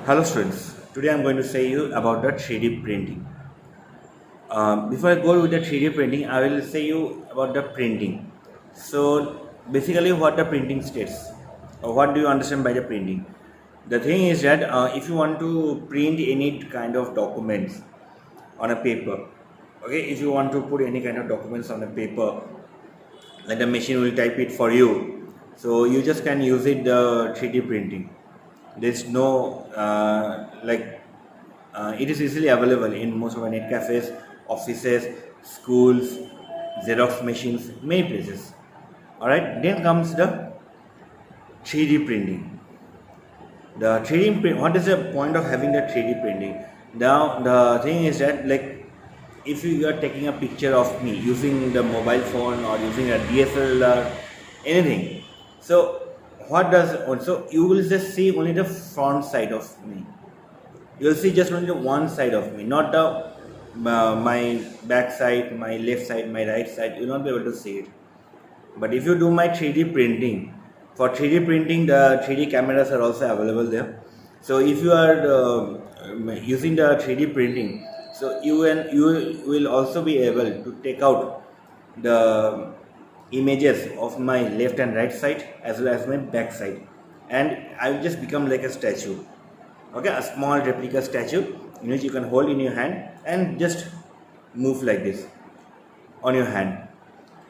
Hello students, today I am going to say you about the 3D printing. Before I go with the 3D printing, I will say you about the printing. So basically what the printing states, or what do you understand by the printing? The thing is that if you want to print any kind of documents on a paper, okay, if you want to put any kind of documents on a paper, like the machine will type it for you, so you just can use it the 3D printing. There's no it is easily available in most of our net cafes, offices, schools, Xerox machines, many places. Alright, then comes the 3D printing. The 3D print, what is the point of having the 3D printing? Now the thing is that, like, if you are taking a picture of me using the mobile phone or using a DSLR, anything, so what does also you will just see only the front side of me. You'll see just only the one side of me, not the my back side, my left side, my right side. You'll not be able to see it. But if you do my 3D printing, for 3D printing, the 3D cameras are also available there. So if you are using the 3D printing, so you will also be able to take out the images of my left and right side as well as my back side, and I will just become like a statue. Okay, a small replica statue in which you can hold in your hand and just move like this on your hand.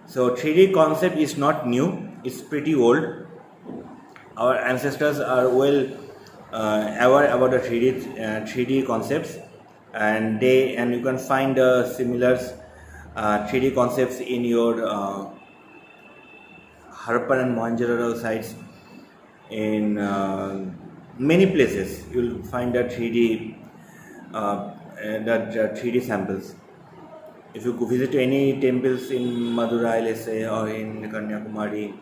So 3D concept is not new, it's pretty old. Our ancestors are well aware about the 3D concepts, and you can find similar 3D concepts in your Harappan and Mohenjo-daro sites. In many places you will find the 3D samples. If you visit any temples in Madurai, let's say, or in Kanyakumari,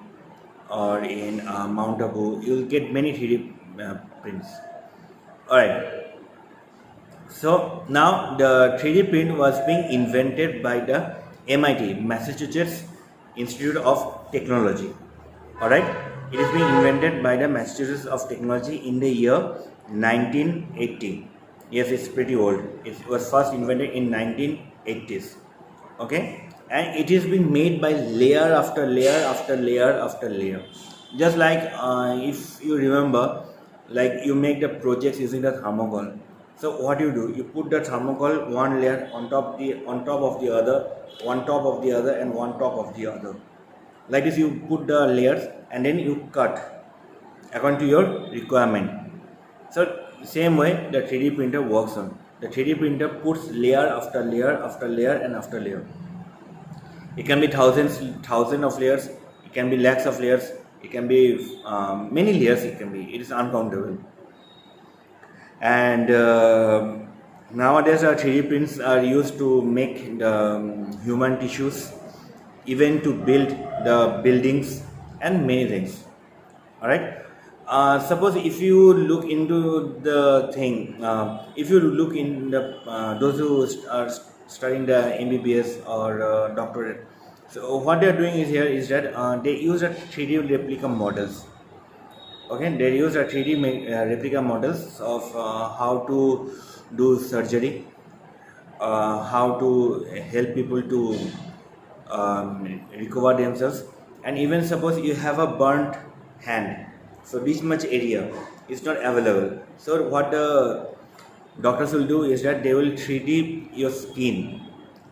or in Mount Abu, you will get many 3D prints. Alright, so now the 3D print was being invented by the MIT, Massachusetts Institute of Technology. Alright, it is being invented by the Massachusetts of Technology in the year 1980. Yes, it's pretty old. It was first invented in 1980s. Okay, and it is being made by layer after layer after layer after layer. Just like if you remember, like you make the projects using the thermocol. So what you do, you put the thermocol one layer on top of the other, one top of the other, and one top of the other. Like this, you put the layers and then you cut according to your requirement. So same way the 3D printer works on. The 3D printer puts layer after layer after layer and after layer. It can be thousands of layers, it can be lakhs of layers, it can be many layers, it is uncountable. And nowadays our 3D prints are used to make the human tissues, even to build the buildings and many things. Alright, suppose if you look into the thing, if you look in the those who are studying the MBBS or doctorate, so what they are doing is that they use a 3D replica models. Okay, they use a 3D replica models of how to do surgery, how to help people to recover themselves, and even suppose you have a burnt hand, so this much area is not available. So what the doctors will do is that they will 3D your skin.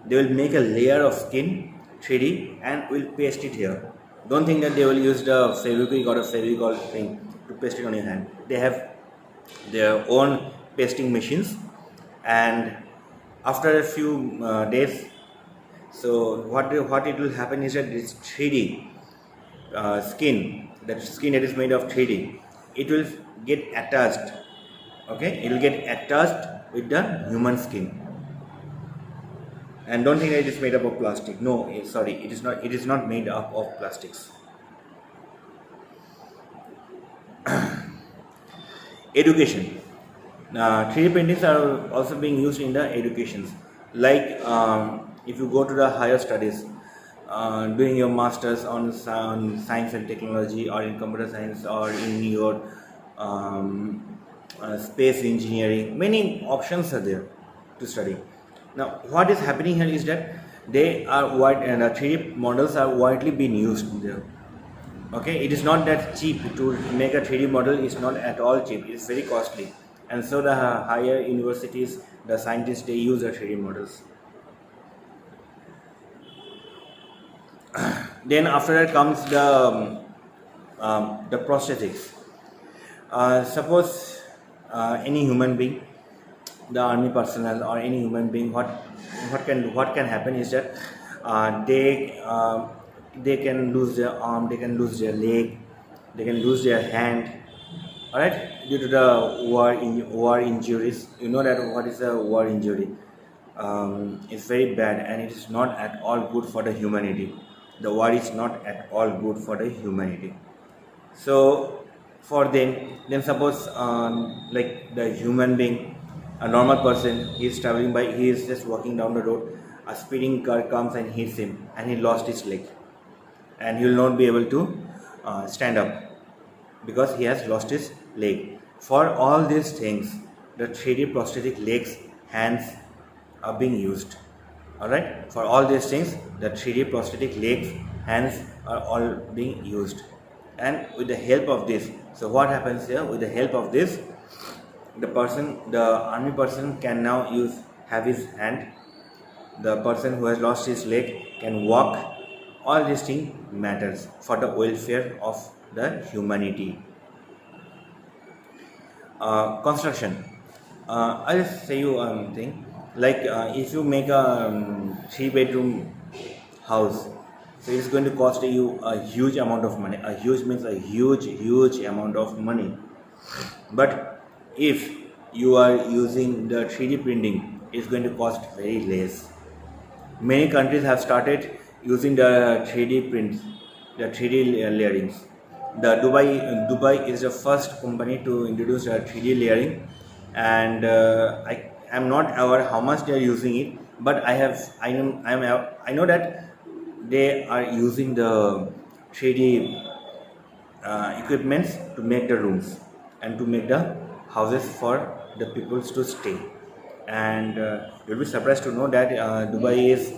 They will make a layer of skin 3D and will paste it here. Don't think that they will use the Fevikwik or a Fevicol thing to paste it on your hand. They have their own pasting machines, and after a few days, so what it will happen is that this 3D skin, that skin that is made of 3D, it will get attached. Okay, it will get attached with the human skin. And don't think that it is made up of plastic. No, sorry, it is not. It is not made up of plastics. Education. 3D printings are also being used in the educations. Like if you go to the higher studies, doing your masters on science and technology, or in computer science, or in your space engineering. Many options are there to study. Now, what is happening here is that they are wide and 3D models are widely being used there. Okay, it is not that cheap to make a 3D model. Is not at all cheap. It's very costly, and so the higher universities, the scientists, they use the 3D models. Then after that comes the prosthetics. Suppose any human being, the army personnel or any human being, what can happen is that they can lose their arm, they can lose their leg, they can lose their hand. All right, due to the war injuries. You know that what is a war injury? It's very bad, and it is not at all good for the humanity. The war is not at all good for the humanity. So for them, then suppose like the human being, a normal person, he is traveling by, he is just walking down the road, a speeding car comes and hits him, and he lost his leg, and he will not be able to stand up because he has lost his leg. For all these things, the 3D prosthetic legs, hands are being used. Alright, for all these things, the 3D prosthetic legs, hands are all being used. And with the help of this, so what happens here? With the help of this, the army person can now have his hand. The person who has lost his leg can walk. All these things matters for the welfare of the humanity. Construction. I'll just say you one thing. Like if you make a 3-bedroom house, so it's going to cost you a huge amount of money. A huge means a huge amount of money. But if you are using the 3D printing, it's going to cost very less. Many countries have started using the 3D prints, the 3D layerings. The Dubai is the first company to introduce a 3D layering, and I am not aware how much they are using it, but I know that they are using the 3D equipments to make the rooms and to make the houses for the peoples to stay. And you'll be surprised to know that Dubai is